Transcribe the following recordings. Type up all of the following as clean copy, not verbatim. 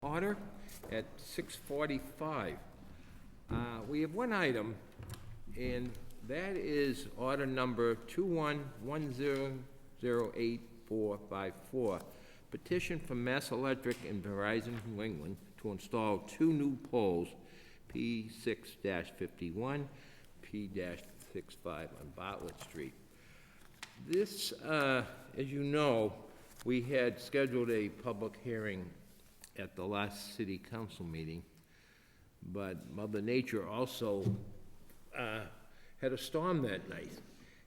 Order at 6:45. We have one item, and that is order number 2110084454, petition from Mass Electric and Verizon New England to install two new poles, P6-51, P-65 on Bartlett Street. This, as you know, we had scheduled a public hearing at the last city council meeting, but Mother Nature also had a storm that night.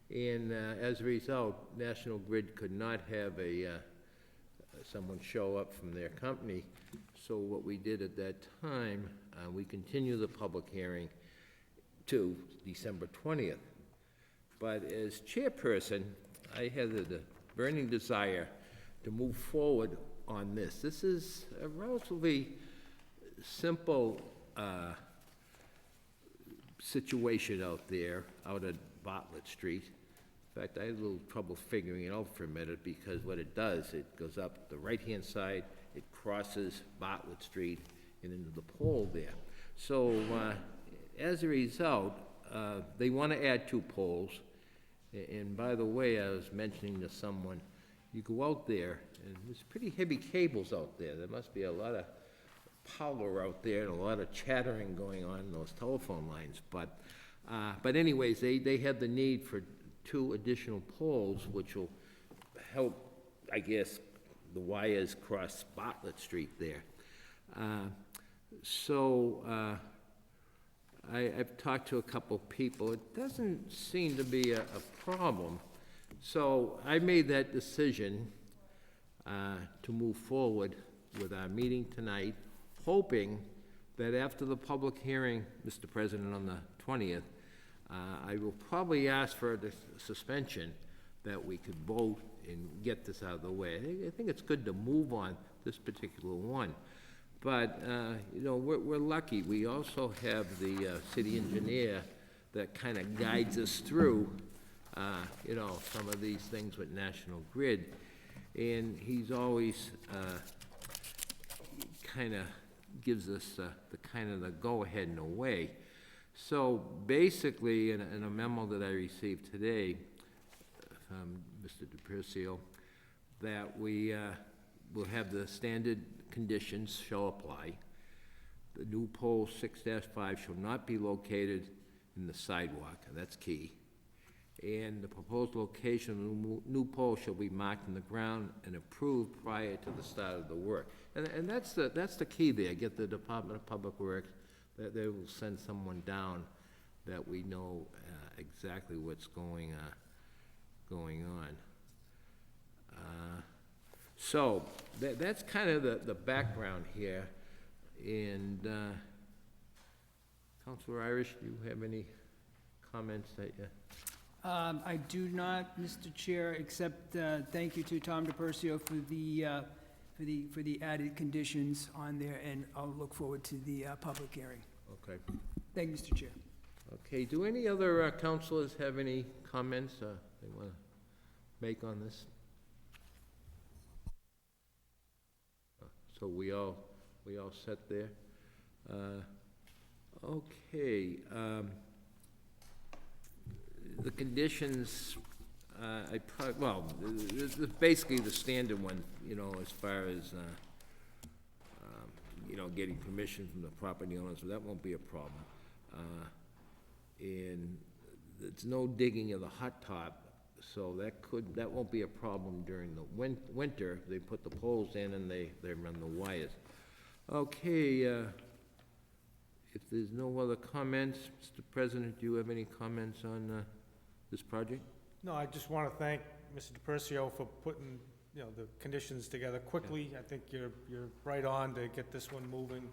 And as a result, National Grid could not have someone show up from their company. So what we did at that time, we continued the public hearing to December 20th. But as chairperson, I had the burning desire to move forward on this. This is a relatively simple situation out there, out at Bartlett Street. In fact, I had a little trouble figuring it out for a minute, because what it does, it goes up the right-hand side, it crosses Bartlett Street and into the pole there. So as a result, they want to add two poles. And by the way, I was mentioning to someone, you go out there, and there's pretty heavy cables out there. There must be a lot of power out there and a lot of chattering going on in those telephone lines. But anyways, they have the need for two additional poles, which will help, I guess, the wires cross Bartlett Street there. I've talked to a couple people. It doesn't seem to be a problem. So I made that decision to move forward with our meeting tonight, hoping that after the public hearing, Mr. President, on the 20th, I will probably ask for a suspension that we could vote and get this out of the way. I think it's good to move on this particular one. But, you know, we're lucky. We also have the city engineer that kind of guides us through, you know, some of these things with National Grid. And he's always kind of gives us the go-ahead in a way. So basically, in a memo that I received today from Mr. DiPercio, that we will have the standard conditions shall apply. The new pole 6-5 shall not be located in the sidewalk, and that's key. And the proposed location of the new pole shall be marked in the ground and approved prior to the start of the work. And that's the key there. Get the Department of Public Works, that they will send someone down that we know exactly what's going on. So that's kind of the background here. And Councilor Irish, do you have any comments that you... I do not, Mr. Chair, except thank you to Tom DiPercio for the added conditions on there, and I'll look forward to the public hearing. Okay. Thank you, Mr. Chair. Okay, do any other councilors have any comments they want to make on this? So we all set there? Okay. The conditions, basically the standard one, you know, as far as, you know, getting permission from the property owners, so that won't be a problem. And there's no digging of the hot top, so that won't be a problem during the winter. They put the poles in and they run the wires. Okay, if there's no other comments, Mr. President, do you have any comments on this project? No, I just want to thank Mr. DiPercio for putting, you know, the conditions together quickly. Yeah. I think you're right on to get this one moving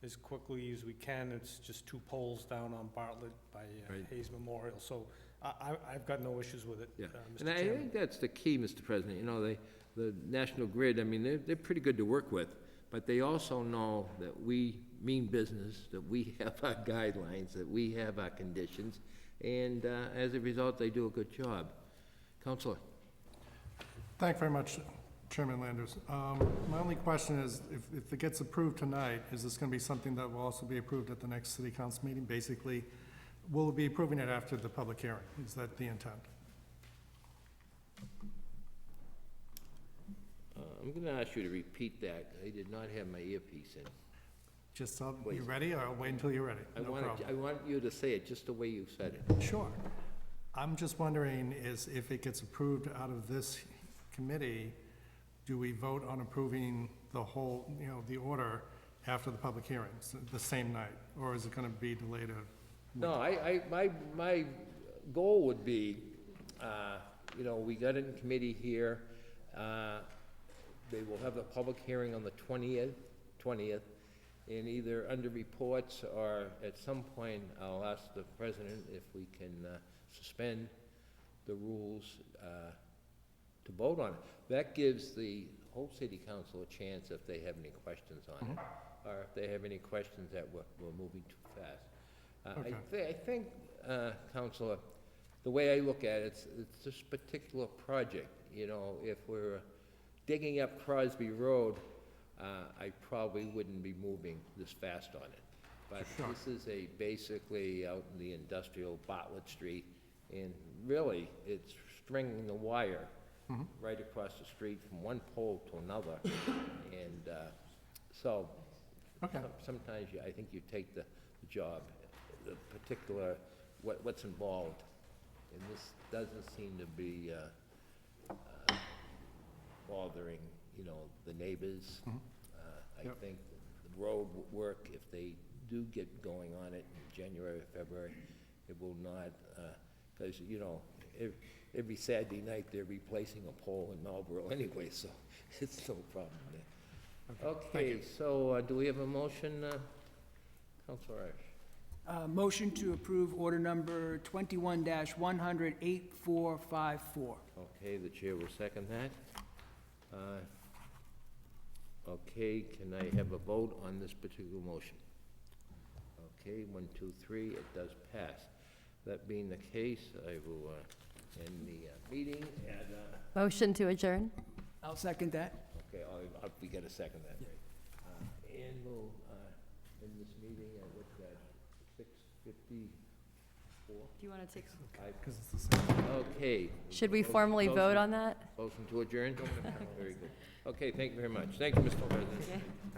as quickly as we can. It's just two poles down on Bartlett by Right. Hayes Memorial, so I've got no issues with it. Yeah, Mr. and I Chairman. think that's the key, Mr. President. You know, the National Grid, I mean, they're pretty good to work with, but they also know that we mean business, that we have our guidelines, that we have our conditions, and as a result, they do a good job. Councilor? Thank you very much, Chairman Landers, my only question is, if it gets approved tonight, is this going to be something that will also be approved at the next city council meeting? Basically, will it be approving it after the public hearing? Is that the intent? I'm going to ask you to repeat that. I did not have my earpiece in. Just, you Please. ready, or I'll wait until you're ready? No problem. I want you to say it just the way you said it. Sure. I'm just wondering is if it gets approved out of this committee, do we vote on approving the whole, the order after the public hearings, the same night? Or is it going to be delayed No, my goal would be, we got it in committee here. They will have the public hearing on the 20th, and either under reports or at some point, I'll ask the president if we can suspend the rules to vote on it. That gives the whole city council a chance if they have any questions on it, or if they have any questions that we're moving too fast. Okay. I think, Counselor, the way I look at it, it's this particular project, if we're digging up Crosby Road, I probably wouldn't be moving this fast on it. But Sure. this is basically out in the industrial Bartlett Street, and really, it's stringing the wire right across the street from one pole to another. And so, Okay. sometimes I think you take the job, the particular, what's involved. And this doesn't seem to be bothering, the neighbors. I Yep. think the road work, if they do get going on it in January or February, it will not, because, every Saturday night, they're replacing a pole in Marlborough anyway, so it's no problem there. Okay, so do we have a motion, Counselor Irish? Motion to approve order number 21-100, 8454. Okay, the chair will second that. Okay, can I have a vote on this particular motion? Okay, 1, 2, 3, it does pass. That being the case, I will end the meeting at, Motion to adjourn? I'll second that. okay, we get a second that, right? And we'll end this meeting at, what's that, 6:54? Do you want to take? Because it's the same. Okay. Should we formally vote on that? Motion to adjourn? Very good. Okay, thank you very much. Thank you, Mr. President.